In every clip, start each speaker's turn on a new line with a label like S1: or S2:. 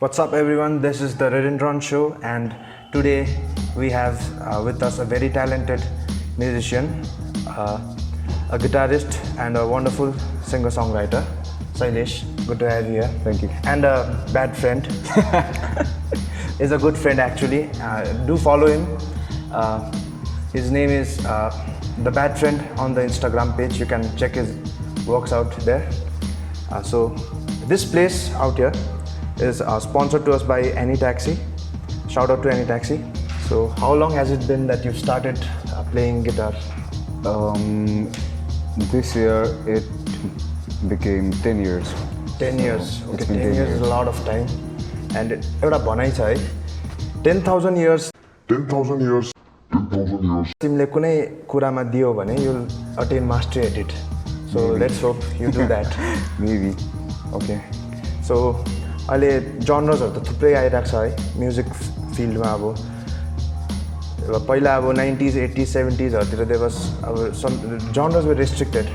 S1: What's up, everyone? This is the Redendron Show, and today we have with us a very talented musician, a guitarist, and a wonderful singer-songwriter, Sailesh. Good to have you here.
S2: Thank you.
S1: And a bad friend. He's a good friend, actually. Do follow him. His name is The Bad Friend on the Instagram page. You can check his works out there. So this place out here is sponsored to us by Any Taxi. Shout out to Any Taxi. So how long has it been that you've started playing guitar?
S2: This year it became 10 years.
S1: 10 years. Okay,
S2: It's
S1: 10
S2: been 10
S1: years is a lot of time. And एउटा भनाइ छ है 10,000 years.
S3: 10,000 years. 10,000 years.
S1: तिमीले कुनै कुरामा दियो भने you'll attain mastery at it. So let's hope you do that.
S2: Maybe. Okay.
S1: So अहिले जनरसहरू त थुप्रै आइरहेको छ है म्युजिक फिल्डमा अब पहिला अब 90s 80s 70sहरूतिर there was अब some genres were restricted,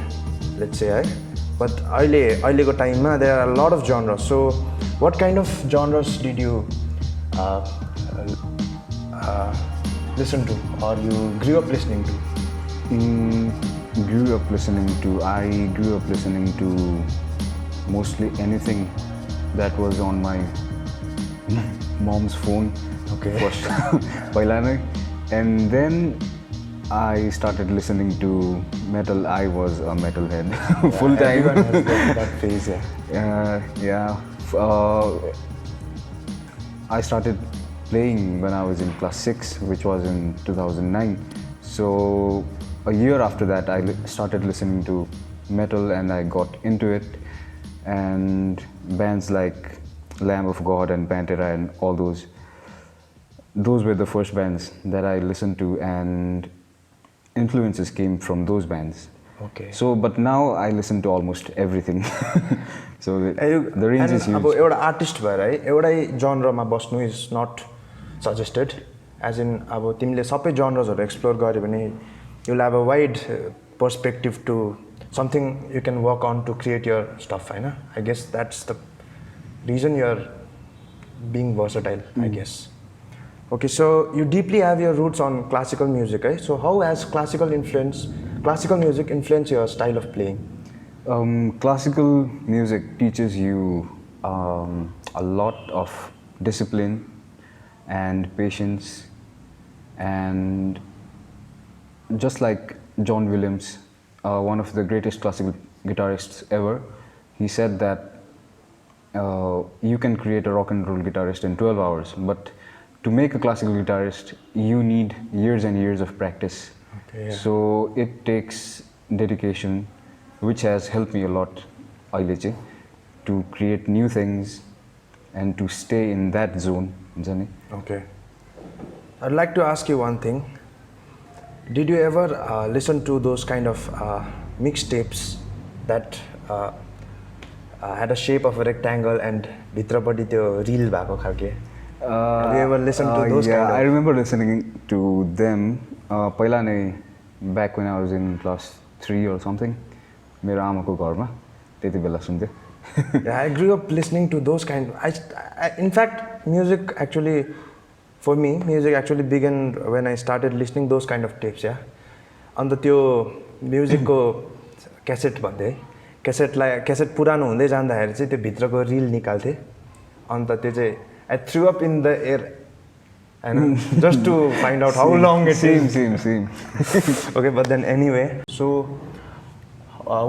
S1: let's say है, but अहिलेको टाइममा there are a lot of genres. So what kind of genres did you listen to, or you grew up listening to?
S2: I grew up listening to mostly anything that was on my mom's phone.
S1: Okay.
S2: First, पहिला नै. And then I started listening to metal. I was a metalhead full time.
S1: Everyone has that phase, yeah.
S2: I started playing when I was in class 6, which was in 2009. So a year after that, I started listening to metal, and I got into it. And bands like Lamb of God and Pantera and all those were the first bands that I listened to, and influences came from those bands.
S1: Okay.
S2: So, but now I listen to almost everything. So the range is huge.
S1: अब एउटा artist भएर है एउटै जनरमा बस्नु is not suggested. As in अब तिमीले सबै जनर्सहरू एक्सप्लोर गर्यो भने you will have a wide perspective to something you can work on to create your stuff, होइन? I guess that's the reason you're being versatile, I guess. Okay, so you deeply have your roots on classical music, right? So how has classical music influenced your style of playing?
S2: Classical music teaches you a lot of discipline and patience, and just like John Williams, one of the greatest classical guitarists ever, he said that you can create a rock and roll guitarist in 12 hours, but to make a classical guitarist, you need years and years of practice.
S1: Okay, yeah.
S2: So it takes dedication, which has helped me a lot, to create new things and to stay in that zone.
S1: Okay. I'd like to ask you one thing. Did you ever listen to those kind of mixtapes that had a shape of a rectangle and भित्रपट्टि त्यो reel भएको खालके? Have you ever listened to those kind of?
S2: I remember listening to them. पहिला नै back when I was in class 3 or something. मेरो आमाको घरमा त्यति बेला सुन्थेँ.
S1: Yeah, I grew up listening to those kind. In fact, for me, music actually began when I started listening those kind of tapes, yeah. अन्त त्यो म्युजिकको cassette भन्थे, cassette पुरानो हुँदै जाँदाखेरि चाहिँ त्यो भित्रको रिल निकाल्थे, अन्त त्यो चाहिँ I threw up in the air, and just to find out how long it is.
S2: Same.
S1: Okay, but then anyway, so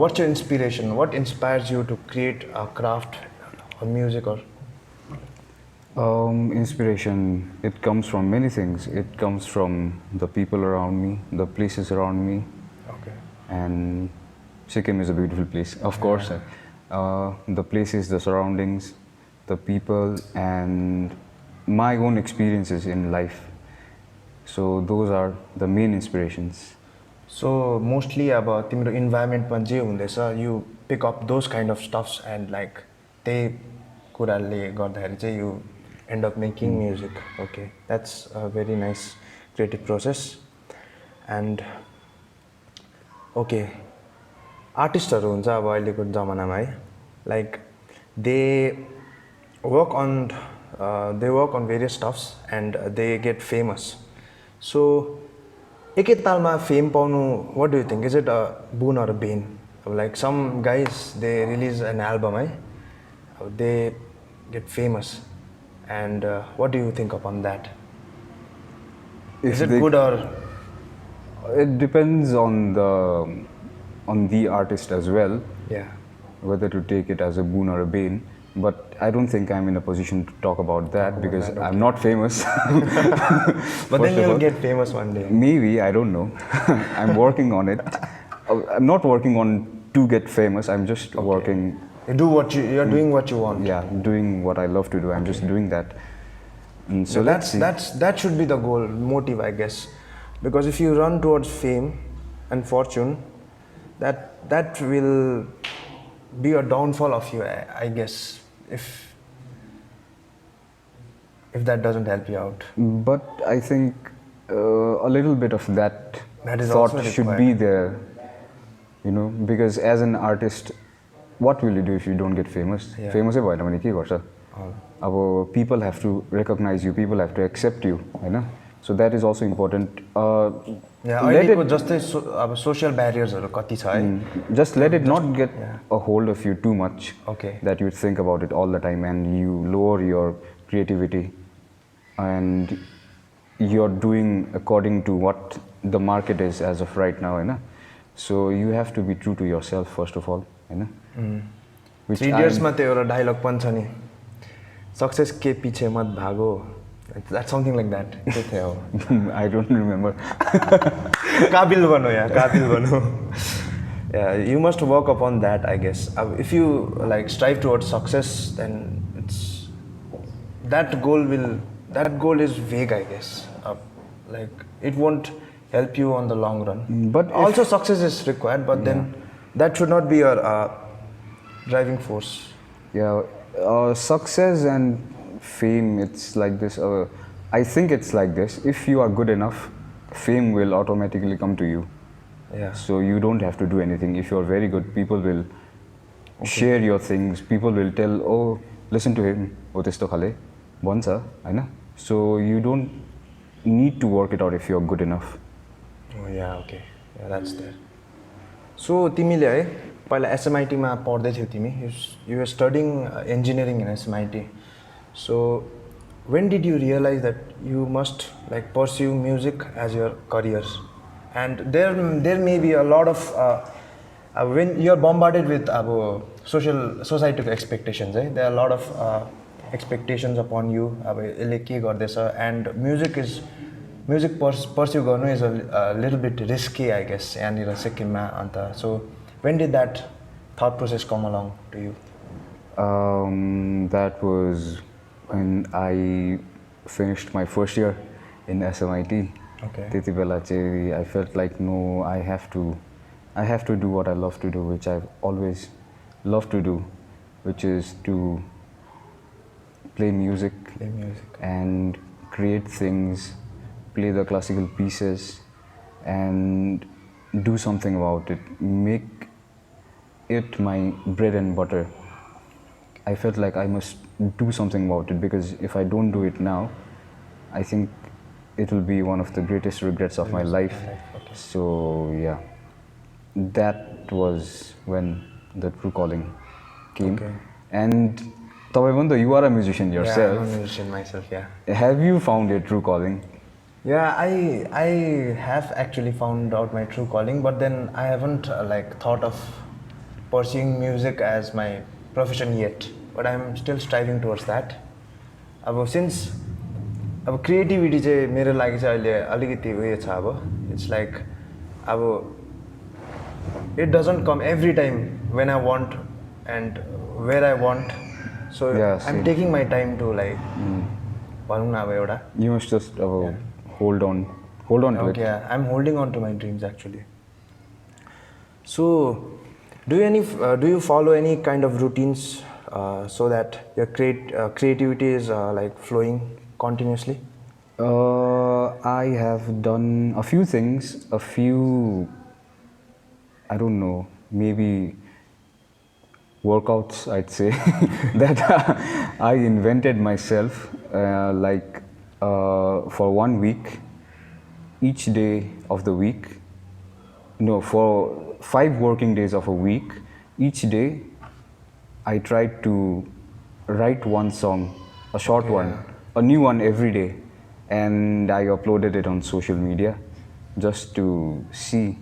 S1: what's your inspiration? What inspires you to create a craft or music or?
S2: Inspiration, it comes from many things. It comes from the people around me, the places around me.
S1: Okay.
S2: And Sikkim is a beautiful place, of course. The places, the surroundings, the people, and my own experiences in life. So those are the main inspirations.
S1: So mostly about तिम्रो environment मा जे हुँदैछ, you pick up those kind of stuffs, and like त्यही कुराले गर्दाखेरि चाहिँ you end up making music. Okay, that's a very nice creative process. And okay, आर्टिस्टहरू हुन्छ अब अहिलेको जमानामा है, like they work on they work on various stuffs and they get famous. So एकैतालमा फेम पाउनु, what do you think? Is it a boon or a bane? Like some guys, they release an album, they get famous, and what do you think upon that? Is it good or?
S2: It depends on the artist as well.
S1: Yeah.
S2: Whether to take it as a boon or a bane. But I don't think I'm in a position to talk about that because I'm not famous.
S1: But then you'll get famous one day.
S2: Maybe, I don't know. I'm working on it. I'm not working on to get famous. I'm just working.
S1: You do what you're doing what you want.
S2: Yeah, doing what I love to do. I'm just doing that. And so
S1: that should be the goal, motive, I guess. Because if you run towards fame and fortune, that will be a downfall of you, I guess, if that doesn't help you out.
S2: But I think a little bit of that
S1: is
S2: thought
S1: also
S2: should
S1: required.
S2: be there, because as an artist, what will you do if you don't get famous?
S1: Yeah.
S2: Famous is भने के गर्छ? अब people have to recognize you, people have to accept you, Hahn? So that is also important.
S1: Yeah,
S2: let
S1: जस्तै अब social barriers हरु कति छ है.
S2: Just let it not get a hold of you too much.
S1: Okay.
S2: That you think about it all the time and you lower your creativity and you're doing according to what the market is as of right now, Hahn? So you have to be true to yourself first of all, Hahn?
S1: 3 Idiots मा त्यो एउटा dialogue पनि छ नि, success के पीछे मत भागो. That's something like that.
S2: I don't remember.
S1: काबिल बनो यार, काबिल बनो. Yeah, you must work upon that, I guess. If you like strive towards success, then that goal is vague, I guess. Like it won't help you on the long run.
S2: But
S1: also success is required, but then that should not be your driving force.
S2: Yeah, success and fame, it's like this. I think it's like this. If you are good enough, fame will automatically come to you.
S1: Yeah.
S2: So you don't have to do anything. If you're very good, people will share your things. People will tell, oh, listen to him. Oh, testo khale bhancha, Hahn? So you don't need to work it out if you're good enough.
S1: Oh yeah, okay. Yeah, that's there. So तिमीले है पहिला SMIT मा पढ्दै थियौ तिमी. You were studying engineering in SMIT. So when did you realize that you must like pursue music as your careers? And there may be a lot of when you're bombarded with societal expectations, there are a lot of expectations upon you. यसले के गर्दैछ, and music pursue गर्नु is a little bit risky, I guess, यहाँनिर सिक्किममा. अन्त so when did that thought process come along to you?
S2: That was when I finished my first year in SMIT.
S1: Okay.
S2: त्यति बेला चाहिँ I felt like no, I have to do what I love to do, which I've always loved to do, which is to play music and create things, play the classical pieces and do something about it, make it my bread and butter. I felt like I must do something about it because if I don't do it now, I think it will be one of the greatest regrets of my life.
S1: Okay.
S2: So yeah, that was when the true calling came.
S1: Okay.
S2: And you are a musician yourself.
S1: Yeah, I'm a musician myself, yeah.
S2: Have you found your true calling?
S1: Yeah, I have actually found out my true calling, but then I haven't thought of pursuing music as my profession yet. But I'm still striving towards that. Since creativity चाहिँ मेरो लागि चाहिँ अहिले अलिकति उयो छ. It's like it doesn't come every time when I want and where I want. So
S2: yeah,
S1: I'm taking my time to भनौँ न एउटा.
S2: You must just hold on to it.
S1: Yeah, I'm holding on to my dreams actually. So do you follow any kind of routines so that your creativity is flowing continuously?
S2: I have done a few things, I don't know, maybe workouts, I'd say, that I invented myself. For 1 week, each day of the week, no, for 5 working days of a week, each day I tried to write one song, a short one, a new one every day, and I uploaded it on social media just to see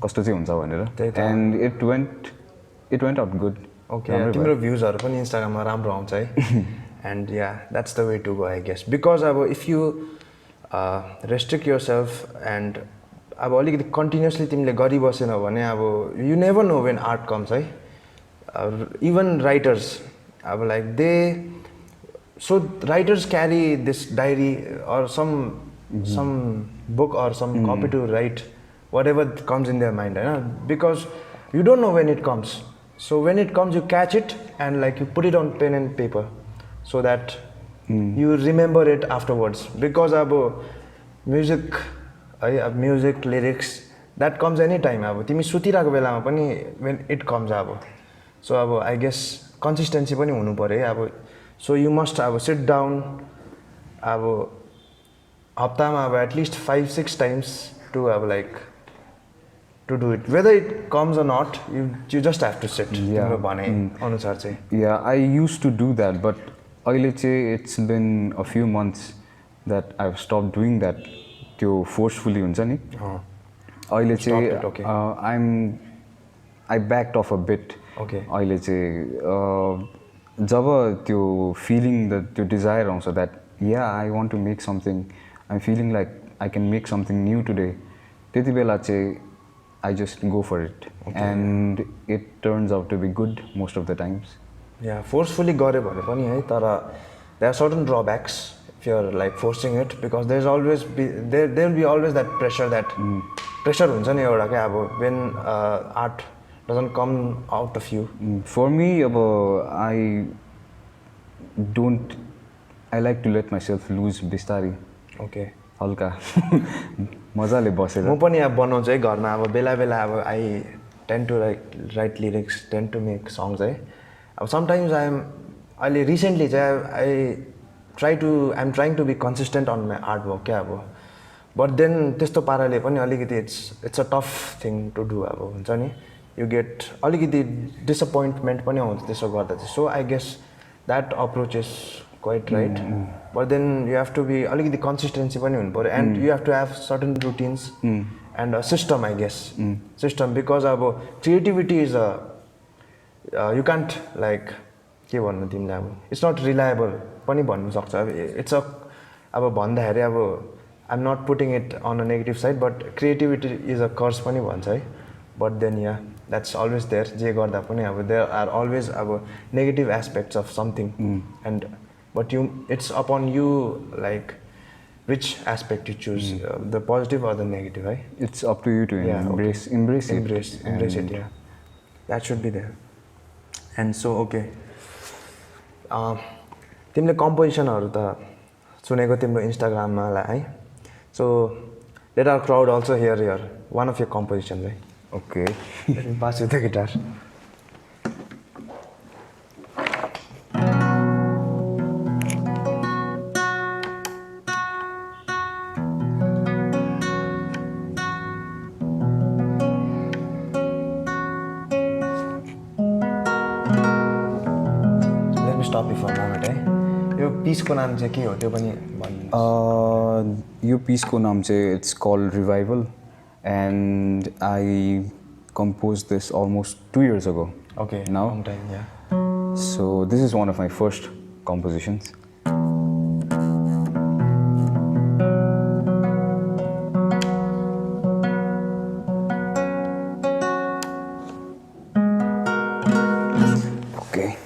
S2: कस्तो चाहिँ हुन्छ भनेर, and it went out good.
S1: Okay, तिम्रो भ्युजहरु पनि इन्स्टाग्राममा राम्रो आउँछ है. And yeah, that's the way to go, I guess, because अब if you restrict yourself and अब अलिकति continuously तिमीले गरिबसेन भने अब you never know when art comes है. Even writers अब like so writers carry this diary or some book or some copy to write whatever comes in their mind, because you don't know when it comes. So when it comes, you catch it and like you put it on pen and paper so that you remember it afterwards. Because music lyrics that comes anytime. तिमी सुतिरहेको बेलामा पनि when it comes so I guess consistency पनि हुनु पर्यो. So you must sit down हप्तामा at least 5-6 times to to do it. Whether it comes or not, you just have to sit. Yeah.
S2: Yeah, I used to do that, but it's been a few months that I've stopped doing that forcefully.
S1: Okay.
S2: I backed off a bit.
S1: Okay.
S2: जब त्यो feeling the desire also that I want to make something, I'm feeling like I can make something new today. त्यति बेला चाहिँ I just go for it, and it turns out to be good most of the times.
S1: Yeah, forcefully गरे भने पनि है, तर there are certain drawbacks if you're like forcing it, because there will be always that pressure pressure हुन्छ नि एउटा के when art doesn't come out of you.
S2: For me I like to let myself loose बिस्तारी.
S1: Okay.
S2: हल्का मजाले बसेर
S1: म पनि बनाउँछु है घरमा बेला बेला I tend to write lyrics, tend to make songs है. Sometimes अहिले recently I'm trying to be consistent on my artwork क्या but then त्यस्तो पाराले पनि अलिकति it's a tough thing to do हुन्छ नि, you get अलिकति disappointment पनि आउँछ त्यसो गर्दा चाहिँ. So I guess that approach is quite right. But then you have to be अलिकति consistency पनि हुनु पर्यो, and you have to have certain routines and a system, I guess. System, because creativity is you can't like के भन्नु तिमीले it's not reliable पनि भन्नु सक्छ. It's a भन्दाखेरि I'm not putting it on a negative side, but creativity is a curse पनि भन्छ है. But then yeah, that's always there. जे गर्दा पनि there are always negative aspects of something, but it's upon you like which aspect you choose, the positive or the negative, right?
S2: It's up to you to embrace
S1: it. Yeah, that should be there. And so okay, तिमीले कम्पोजिसनहरु त सुनेको तिम्रो इन्स्टाग्राममा है. So let our crowd also hear one of your compositions, right?
S2: Okay.
S1: Let me pass you the guitar. Let me stop you for a moment, यो पिसको नाम चाहिँ के हो त्यो पनि भन्नु.
S2: यो पिसको नाम चाहिँ it's called Revival, and I composed this almost 2 years ago.
S1: Okay,
S2: now.
S1: Long time, yeah.
S2: So this is one of my first compositions. Okay.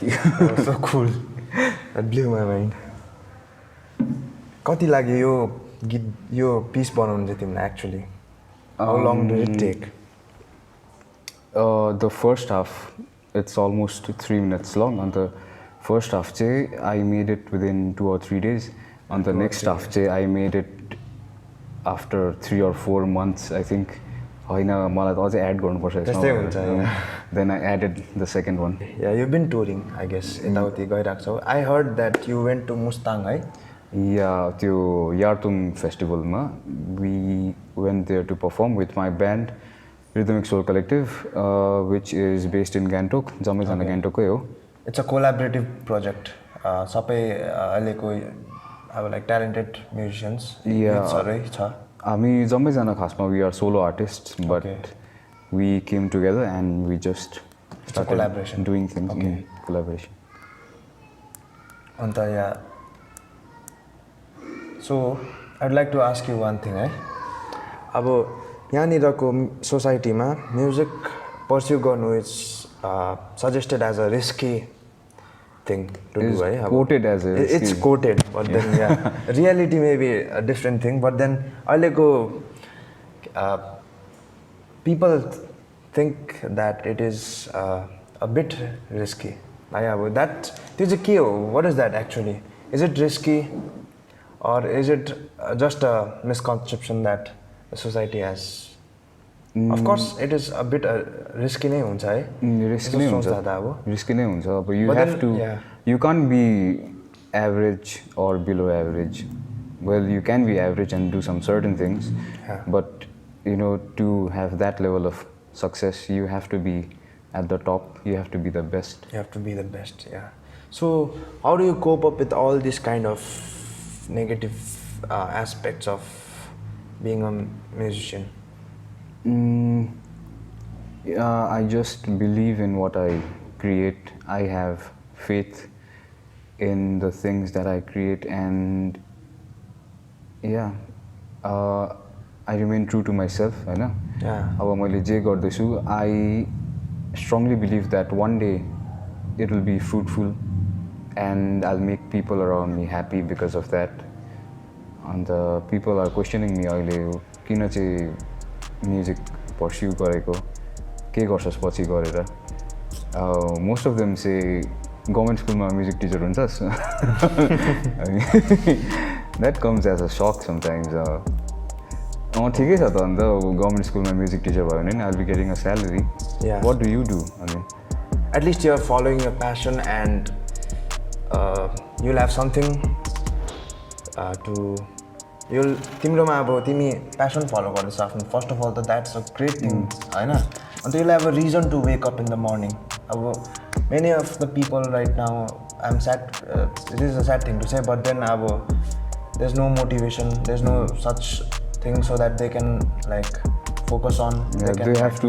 S2: lucky.
S1: So cool. That blew my mind. कति लाग्यो यो गीत यो पिस बनाउनु चाहिँ तिमीलाई actually? How long did it take?
S2: The first half, it's almost 3 minutes long. And the first half, I made it within 2 or 3 days. And the next half, I made it after 3 or 4 months, I think. Then I added the second one.
S1: Yeah, you've been touring, I guess. I heard that you went to Mustang, right?
S2: Yeah, to Yartung Festival. We went there to perform with my band, Redendron Show Collective, which is based in Gangtok.
S1: It's a collaborative project. Sabai like talented musicians.
S2: Yeah. We are solo artists, but we came together and we just started doing things in collaboration.
S1: So, I'd like to ask you one thing. अब यहाँनिरको सोसाइटीमा music pursue गर्नु is suggested as a risky thing to do, right?
S2: Quoted as a risky.
S1: It's quoted, but then reality may be a different thing. But then people think that it is a bit risky. What is that actually? Is it risky, or is it just a misconception that the society has? Of course, it is a bit risky नै हुन्छ है.
S2: Risky नै हुन्छ. Risky नै हुन्छ. But you have to. You can't be average or below average. Well, you can be average and do some certain things, but to have that level of success, you have to be at the top. You have to be the best.
S1: You have to be the best. Yeah. So, how do you cope up with all these kind of negative aspects of being a musician?
S2: I just believe in what I create. I have faith in the things that I create, and I remain true to myself. I strongly believe that one day it will be fruitful and I'll make people around me happy because of that. And people are questioning me किन चाहिँ music pursue गरेको के गर्छस् पछि गरेर. Most of them say government school मा music teacher हुन्छस्. That comes as a shock sometimes. ठिकै छ त अन्त government school मा music teacher भयो भने I'll be getting a salary. What do you do?
S1: At least you're following your passion and you'll have something तिम्रोमा अब तिमी passion follow गर्दैछ आफ्नो. First of all, that's a great thing, Hahn? And you'll have a reason to wake up in the morning. अब many of the people right now, I'm sad. It is a sad thing to say, but then there's no motivation. There's no such thing so that they can like focus on.
S2: They have to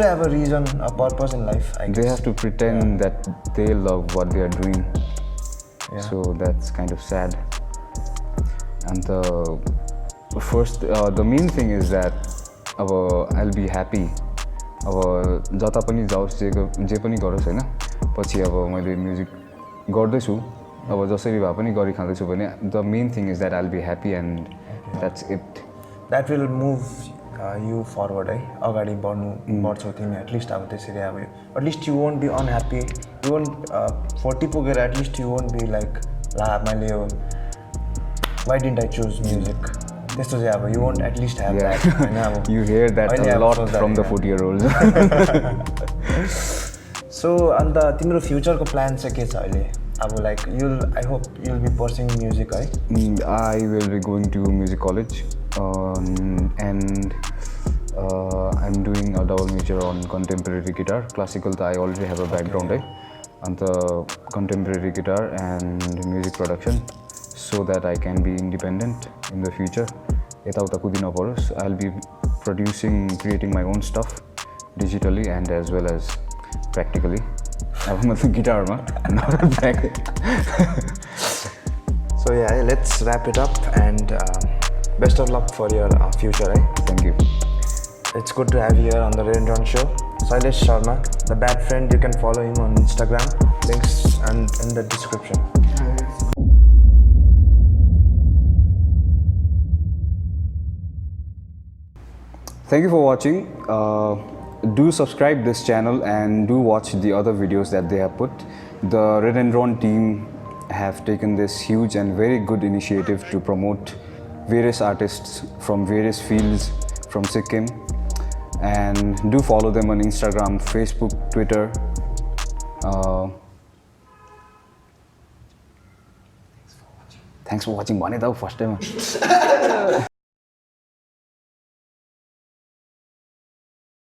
S1: have a reason, a purpose in life. I guess.
S2: They have to pretend that they love what they are doing. So that's kind of sad. And the main thing is that I'll be happy. जता पनि जाओस् जे पनि गरोस् हैन, पछि मैले music गर्दैछु, जसरी भए पनि गरि खाँदैछु भने the main thing is that I'll be happy and that's it.
S1: That will move you forward, है. अगाडि बढ्छौ तिमी at least त्यसरी at least you won't be unhappy. You won't 40 पुगेर at least you won't be like ला मैले यो why didn't I choose music? त्यस्तो चाहिँ you won't at least have that.
S2: You hear that a lot from the 40-year-olds.
S1: So, अन्त तिम्रो फ्युचरको plan चाहिँ के छ अहिले? like I hope you'll be pursuing music, right?
S2: I will be going to music college, and I'm doing a double major on contemporary guitar. Classical, I already have a background, and contemporary guitar and music production, so that I can be independent in the future. I'll be creating my own stuff digitally and as well as practically. I'm a guitar, not back.
S1: So let's wrap it up, and best of luck for your future.
S2: Thank you.
S1: It's good to have you here on the Redendron Show. Sailesh Sharma, the bad friend. You can follow him on Instagram. Links and in the description.
S2: Thank you for watching. Do subscribe this channel and do watch the other videos that they have put. The Redendron team have taken this huge and very good initiative to promote various artists from various fields from Sikkim, and do follow them on Instagram, Facebook, Twitter. Thanks for watching. One first time.